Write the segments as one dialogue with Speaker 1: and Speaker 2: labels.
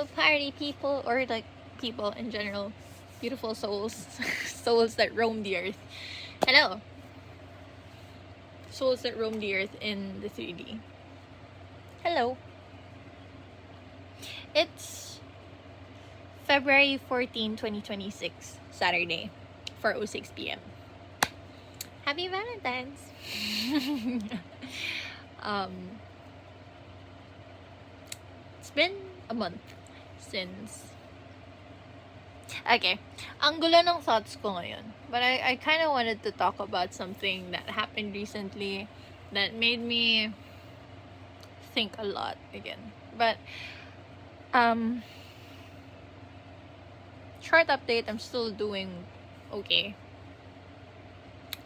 Speaker 1: party people, or like people in general, beautiful souls, souls that roam the earth. Hello, souls that roam the earth in the 3D. Hello. It's February 14, 2026, Saturday, 4:06 p.m. Happy Valentine's. It's been a month since. Okay, ang gulo ng thoughts ko ngayon. But I kind of wanted to talk about something that happened recently that made me think a lot again. But short update, I'm still doing okay.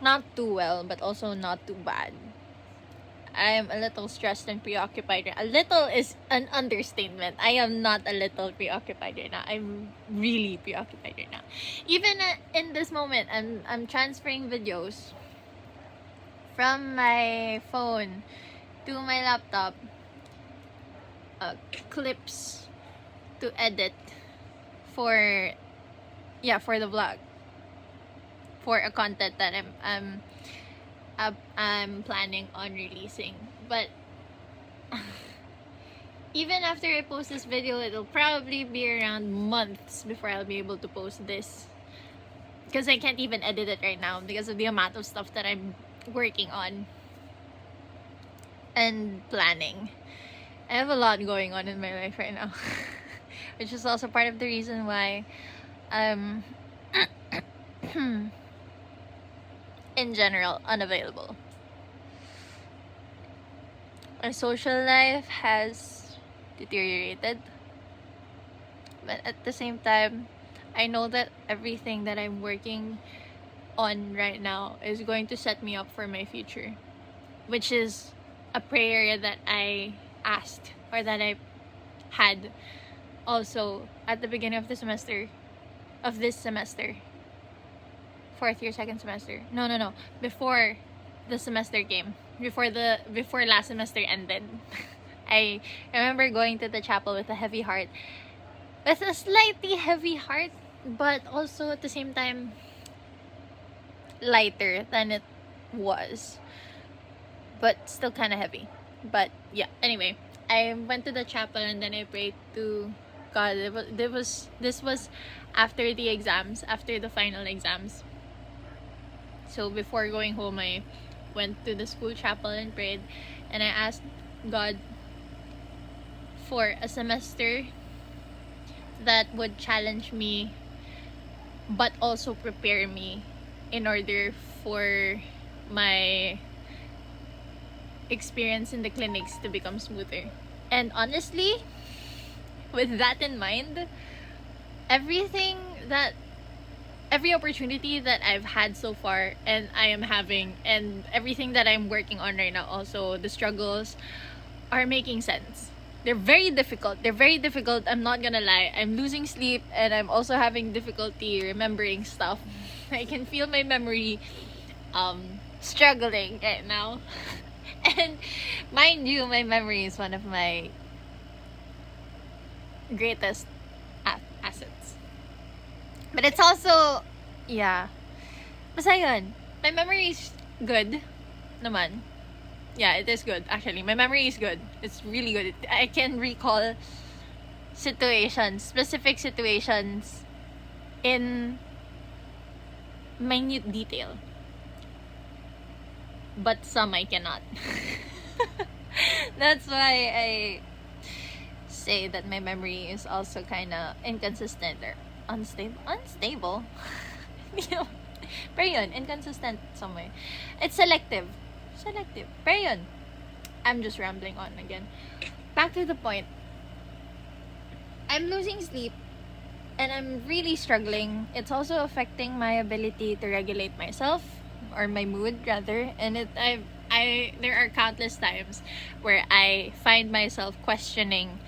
Speaker 1: Not too well, but also not too bad. I'm a little stressed and preoccupied. A little is an understatement. I am not a little preoccupied right now. I'm really preoccupied right now. Even in this moment, I'm transferring videos from my phone to my laptop. Clips to edit for the vlog, for a content that I'm planning on releasing. But even after I post this video, it'll probably be around months before I'll be able to post this, because I can't even edit it right now because of the amount of stuff that I'm working on and planning. I have a lot going on in my life right now, which is also part of the reason why I'm in general unavailable. My social life has deteriorated, but at the same time, I know that everything that I'm working on right now is going to set me up for my future, which is a prayer that I asked, or that I had also at the beginning of this semester, fourth year, second semester. No. Before the semester came, before last semester ended. I remember going to the chapel with a heavy heart, with a slightly heavy heart, but also at the same time lighter than it was, but still kind of heavy. But yeah, anyway, I went to the chapel and then I prayed to God. This was after the exams, after the final exams. So before going home, I went to the school chapel and prayed, and I asked God for a semester that would challenge me but also prepare me in order for my experience in the clinics to become smoother. And honestly, with that in mind, every opportunity that I've had so far and I am having, and everything that I'm working on right now, also the struggles, are making sense. They're very difficult. I'm not gonna lie. I'm losing sleep and I'm also having difficulty remembering stuff. I can feel my memory struggling right now. And mind you, my memory is one of my greatest assets. But it's also, basta yun, my memory is good naman. Yeah, it is good, actually. My memory is good. It's really good. I can recall specific situations in minute detail. But some I cannot. That's why I say that my memory is also kind of inconsistent or unstable. Pero yun, inconsistent some way. It's selective. Pero yun, I'm just rambling on again. Back to the point. I'm losing sleep and I'm really struggling. It's also affecting my ability to regulate myself, or my mood rather, and there are countless times where I find myself questioning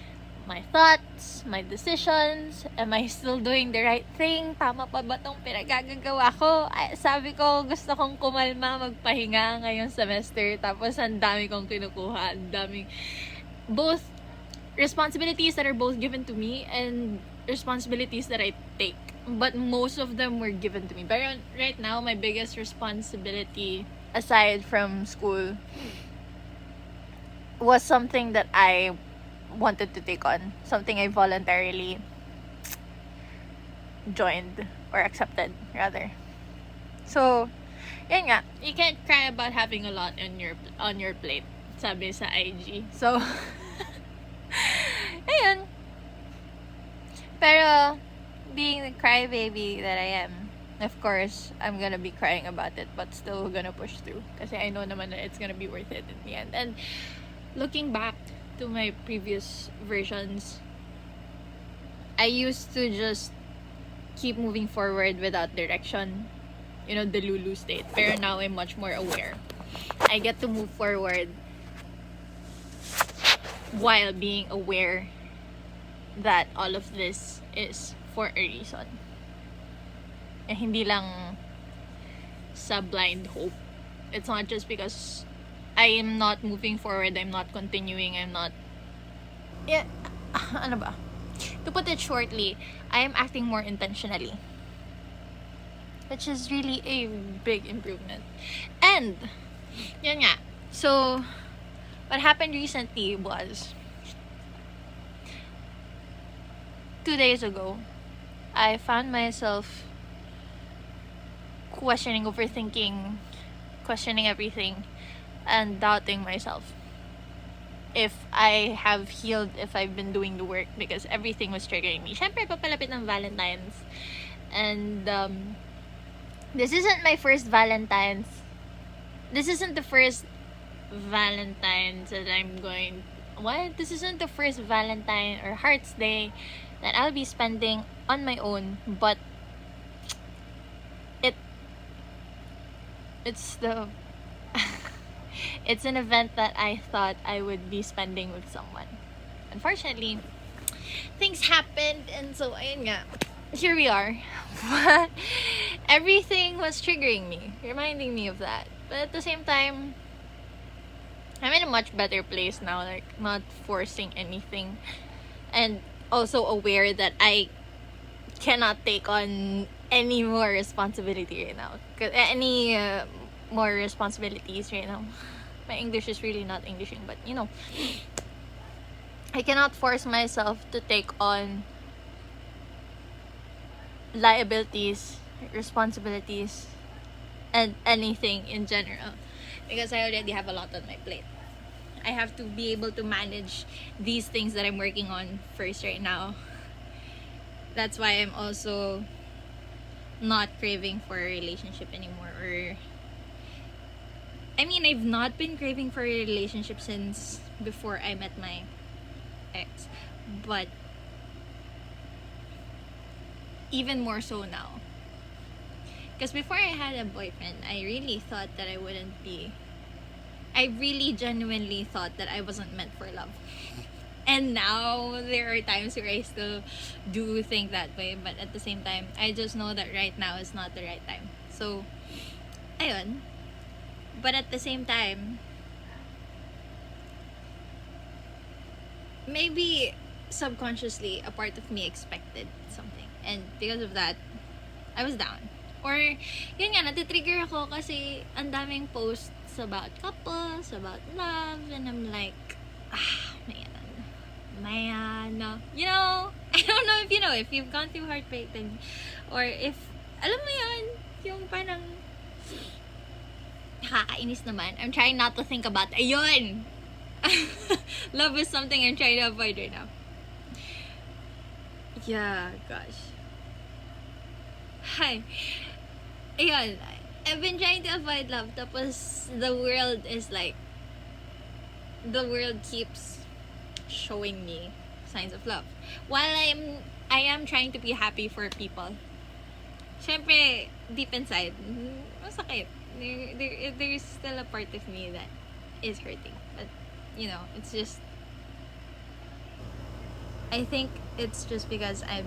Speaker 1: my thoughts, my decisions. Am I still doing the right thing? Tama pa ba tong pinagagagawa ko? Sabi ko, gusto kong kumalma, magpahinga ngayong semester, tapos ang dami kong kinukuha, ang daming both responsibilities that are both given to me and responsibilities that I take. But most of them were given to me. But right now, my biggest responsibility, aside from school, was something that I wanted to take on. Something I voluntarily joined or accepted, rather. So, yun nga. You can't cry about having a lot on your plate, sabi sa IG. So, ayun. Pero, being the crybaby that I am, of course, I'm gonna be crying about it, but still gonna push through. Kasi I know naman that it's gonna be worth it in the end. And looking back to my previous versions, I used to just keep moving forward without direction. You know, the Lulu state. Pero now I'm much more aware. I get to move forward while being aware that all of this is for a reason. And hindi lang sa blind hope. It's not just because I am not moving forward, I'm not continuing, I'm not... Yeah, ano ba? To put it shortly, I am acting more intentionally. Which is really a big improvement. And, yun nga. So, what happened recently was, 2 days ago, I found myself questioning, overthinking, questioning everything, and doubting myself. If I have healed, if I've been doing the work, because everything was triggering me. Syempre, papalapit ng Valentine's. And, this isn't my first Valentine's. This isn't the first Valentine's that I'm going... What? This isn't the first Valentine or Heart's Day that I'll be spending on my own, but it's the... it's an event that I thought I would be spending with someone. Unfortunately, things happened, and so, ayun nga. Here we are. But everything was triggering me, reminding me of that. But at the same time, I'm in a much better place now, like not forcing anything, and also aware that I cannot take on any more responsibility right now. Any more responsibilities right now. My English is really not Englishing, but you know, I cannot force myself to take on liabilities, responsibilities, and anything in general, because I already have a lot on my plate. I have to be able to manage these things that I'm working on first right now. That's why I'm also not craving for a relationship anymore. Or, I mean, I've not been craving for a relationship since before I met my ex, but even more so now. Because before I had a boyfriend, I really thought that I wouldn't be... I really genuinely thought that I wasn't meant for love. And now, there are times where I still do think that way. But at the same time, I just know that right now is not the right time. So, ayun. But at the same time, maybe subconsciously, a part of me expected something. And because of that, I was down. Or, yun nga, natitrigger ako kasi ang daming posts about couples, about love, and I'm like, man, you know, I don't know if you know, if you've gone through heartbreak, then, or if, alam mo yun, yung parang, nakakainis naman. I'm trying not to think about, ayun! Love is something I'm trying to avoid right now. Yeah, gosh. Hi. Ayun, I've been trying to avoid love, tapos the world keeps showing me signs of love. While I am trying to be happy for people, syempre, deep inside, masakit. There's still a part of me that is hurting. But, you know, it's just... I think it's just because I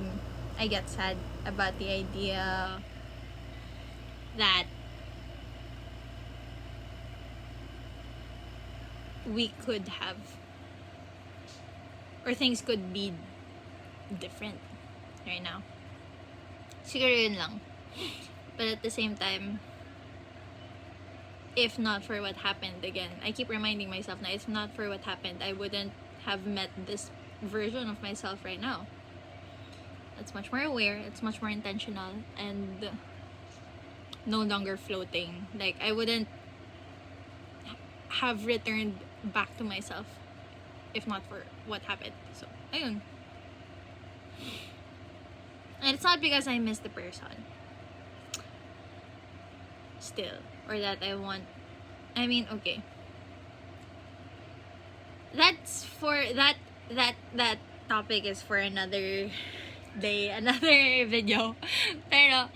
Speaker 1: get sad about the idea that we could have or things could be different right now. Siguro yun lang. But at the same time, if not for what happened, again, I keep reminding myself na if not for what happened, I wouldn't have met this version of myself right now. It's much more aware, it's much more intentional, and no longer floating. Like, I wouldn't have returned back to myself if not for what happened. So, ayun. And it's not because I miss the person still, or that I want, I mean, okay, that's for that topic is for another day, another video. Pero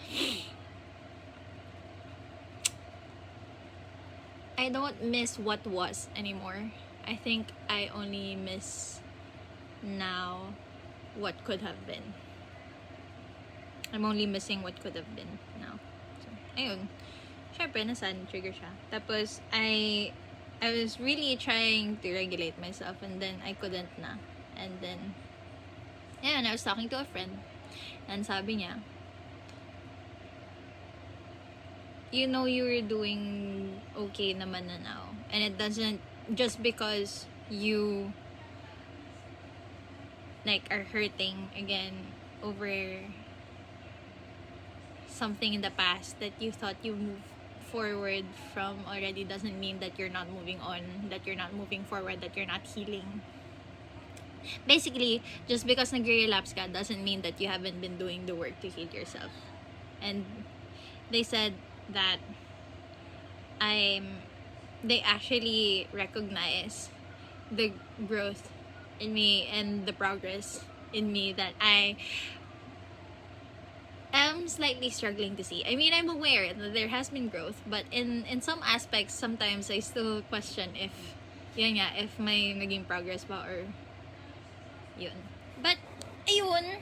Speaker 1: I don't miss what was anymore. I think I only miss now what could have been. I'm only missing what could have been now. So, ayun. Syempre, trigger siya. Tapos, I was really trying to regulate myself, and then I couldn't na. And then, ayun, I was talking to a friend, and sabi niya, you know you're doing okay naman na now. And it doesn't, just because you, like, are hurting again over something in the past that you thought you moved forward from already, doesn't mean that you're not moving on, that you're not moving forward, that you're not healing. Basically, just because nag-relapse ka doesn't mean that you haven't been doing the work to heal yourself. And they said that they actually recognize the growth in me and the progress in me that I am slightly struggling to see. I mean, I'm aware that there has been growth, but in some aspects, sometimes I still question if may naging progress ba or yun. But ayun,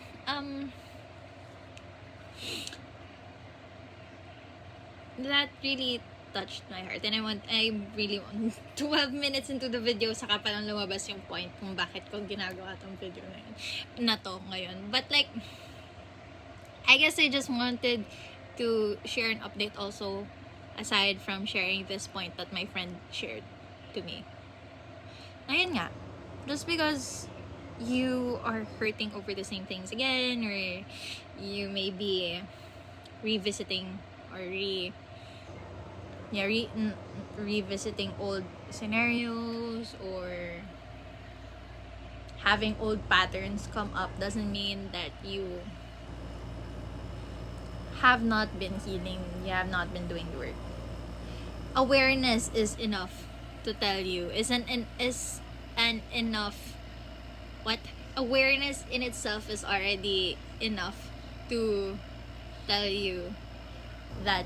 Speaker 1: that really touched my heart, and I really want 12 minutes into the video saka pa lang lumabas yung point kung bakit ko ginagawa tong video na to ngayon. But like, I guess I just wanted to share an update also, aside from sharing this point that my friend shared to me. Ayun nga, just because you are hurting over the same things again, or you may be revisiting or revisiting old scenarios, or having old patterns come up, doesn't mean that you have not been healing, you have not been doing the work. Awareness is enough to tell you, awareness in itself is already enough to tell you that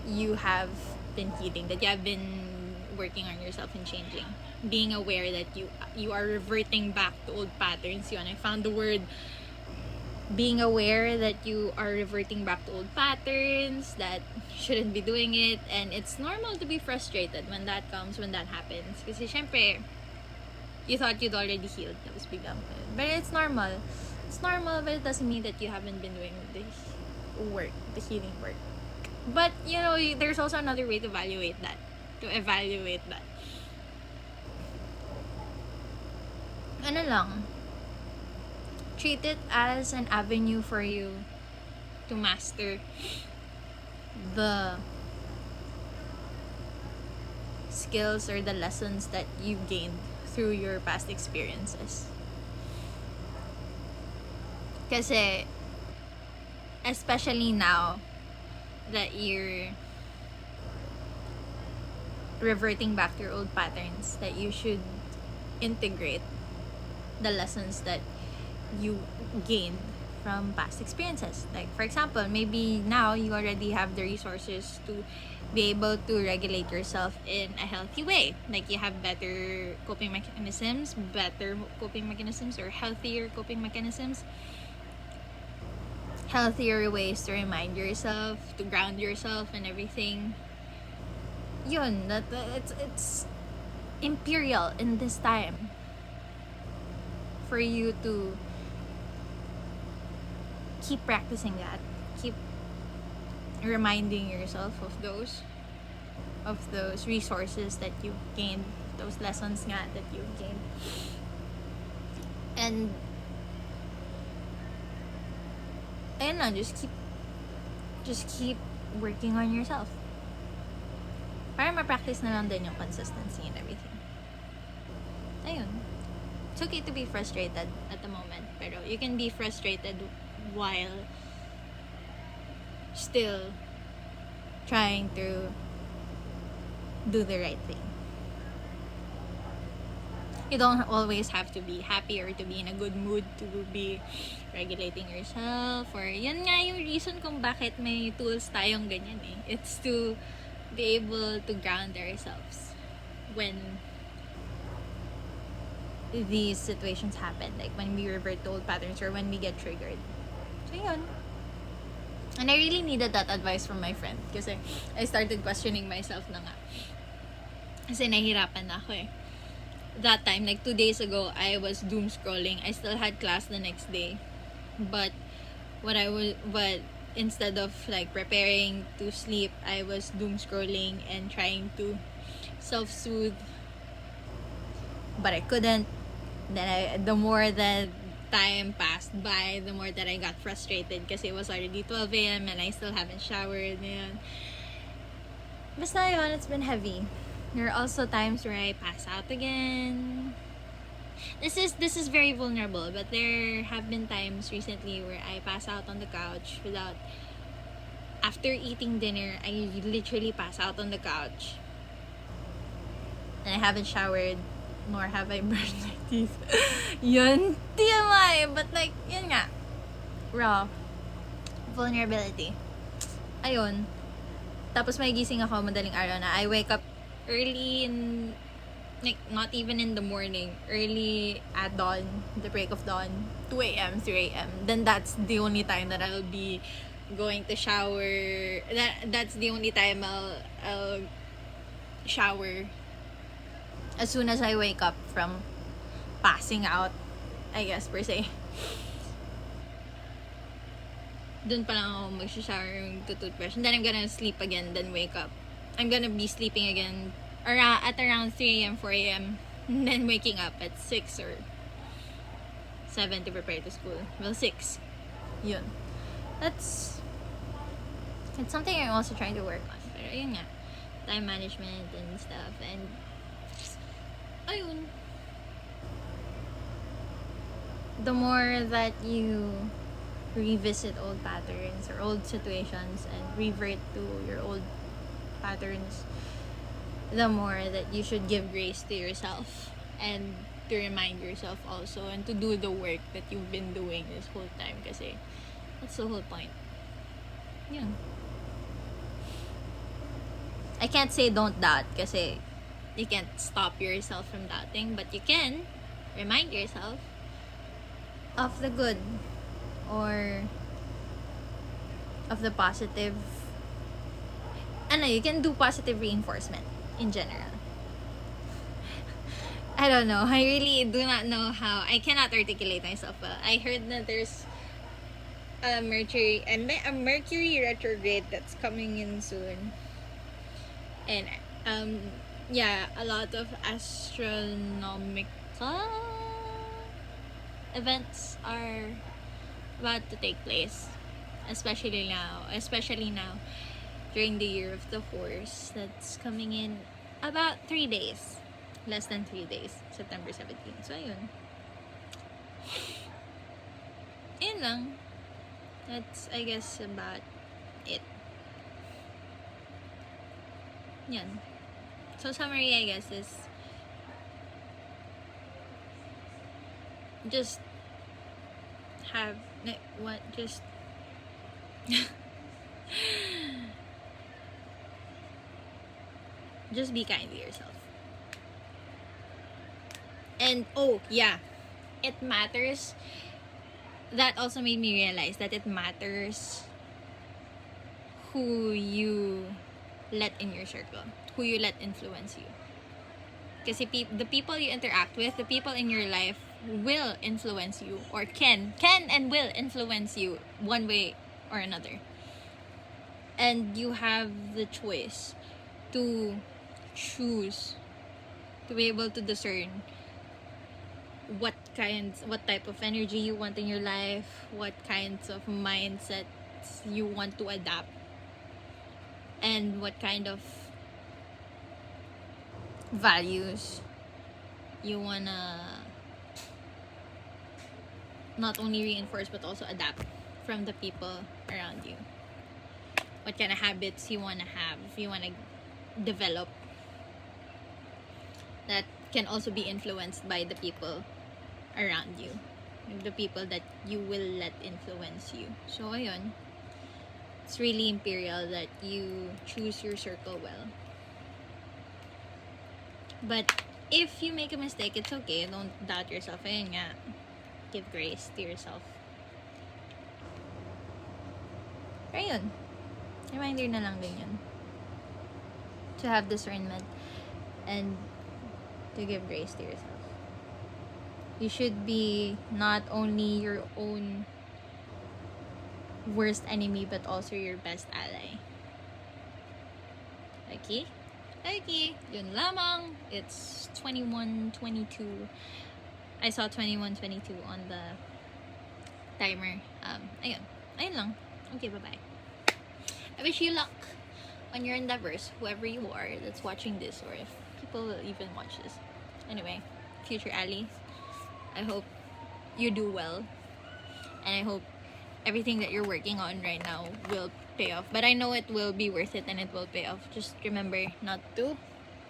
Speaker 1: you have been healing, that you have been working on yourself and changing. Being aware that you are reverting back to old patterns. Yun, I found the word. Being aware that you are reverting back to old patterns, that you shouldn't be doing it, and it's normal to be frustrated when that happens. Kasi syempre, you thought you'd already healed, tapos biglang, but it's normal. It's normal, but it doesn't mean that you haven't been doing the work, the healing work. But, there's also another way to evaluate that. Ano lang, treat it as an avenue for you to master the skills or the lessons that you gained through your past experiences. Kasi, especially now that you're reverting back to your old patterns, that you should integrate the lessons that you gained from past experiences. Like, for example, maybe now you already have the resources to be able to regulate yourself in a healthy way. Like, you have better coping mechanisms, or healthier coping mechanisms, healthier ways to remind yourself, to ground yourself and everything. Yun, it's imperial in this time for you to keep practicing that, keep reminding yourself of those resources that you've gained, those lessons nga that you've gained. And ayun lang, just keep working on yourself. Para ma-practice na lang din yung consistency and everything. Ayun. It's okay to be frustrated at the moment, pero you can be frustrated while still trying to do the right thing. You don't always have to be happy or to be in a good mood to be regulating yourself, or yun nga yung reason kung bakit may tools tayong ganyan eh. It's to be able to ground ourselves when these situations happen, like when we revert to old patterns or when we get triggered. So yun. And I really needed that advice from my friend kasi I started questioning myself na nga. Kasi nahihirapan na ako eh. That time, like 2 days ago, I was doom scrolling. I still had class the next day. But instead of like preparing to sleep, I was doom scrolling and trying to self-soothe. But I couldn't. Then the more that time passed by, the more that I got frustrated kasi it was already 12 a.m. and I still haven't showered. Yan. Basta yun, it's been heavy. There are also times where I pass out again. This is very vulnerable, but there have been times recently where I pass out on the couch without. After eating dinner, I literally pass out on the couch. And I haven't showered, nor have I brushed my teeth. Yun, TMI. But like, yun nga. Raw. Vulnerability. Ayun. Tapos may gising ako madaling araw na. I wake up early in, like, not even in the morning, early at dawn, the break of dawn, 2 a.m., 3 a.m. Then that's the only time that I'll be going to shower. That's the only time I'll shower as soon as I wake up from passing out, I guess, per se. Dun pa lang ako mag-shower, mag-toothbrush, and then I'm gonna sleep again, then wake up. I'm gonna be sleeping again at around 3 a.m., 4 a.m. And then waking up at 6 or 7 to prepare to school. Well, 6. Yun. It's something I'm also trying to work on. Pero yun nga. Time management and stuff. And ayun. The more that you revisit old patterns or old situations and revert to your old patterns, the more that you should give grace to yourself and to remind yourself also and to do the work that you've been doing this whole time kasi that's the whole point. Yeah. I can't say don't doubt kasi you can't stop yourself from doubting, but you can remind yourself of the good or of the positive. You can do positive reinforcement in general. I don't know. I really do not know how. I cannot articulate myself well. I heard that there's a Mercury retrograde that's coming in soon. And a lot of astronomical events are about to take place, especially now during the year of the horse that's coming in about 3 days, less than 3 days, September 17. So ayun lang, that's I guess about it. Yan. So summary, I guess, is just just be kind to yourself. And it matters. That also made me realize that it matters who you let in your circle, who you let influence you. Kasi the people you interact with, the people in your life will influence you, or can and will influence you one way or another. And you have the choice to choose, to be able to discern what type of energy you want in your life, what kinds of mindsets you want to adapt, and what kind of values you wanna not only reinforce but also adapt from the people around you. What kind of habits you wanna have, you wanna develop, that can also be influenced by the people around you, the people that you will let influence you. So ayun, it's really imperial that you choose your circle well. But if you make a mistake, it's okay. Don't doubt yourself. Ayun nga, give grace to yourself. Ayun, reminder na lang din yun, to have discernment and to give grace to yourself. You should be not only your own worst enemy but also your best ally. Okay? Okay, yun lamang. It's 21:22. I saw 21:22 on the timer. Ayun lang. Okay, bye-bye. I wish you luck on your endeavors, whoever you are that's watching this, or if people will even watch this. Anyway, future Ali, I hope you do well, and I hope everything that you're working on right now will pay off. But I know it will be worth it and it will pay off. Just remember not to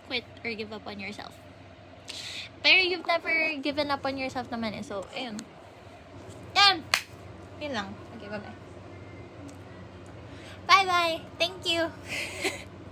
Speaker 1: quit or give up on yourself. Pero you've never given up on yourself naman eh. So, ayun. Yan! Yun lang. Okay, bye-bye. Bye-bye! Thank you!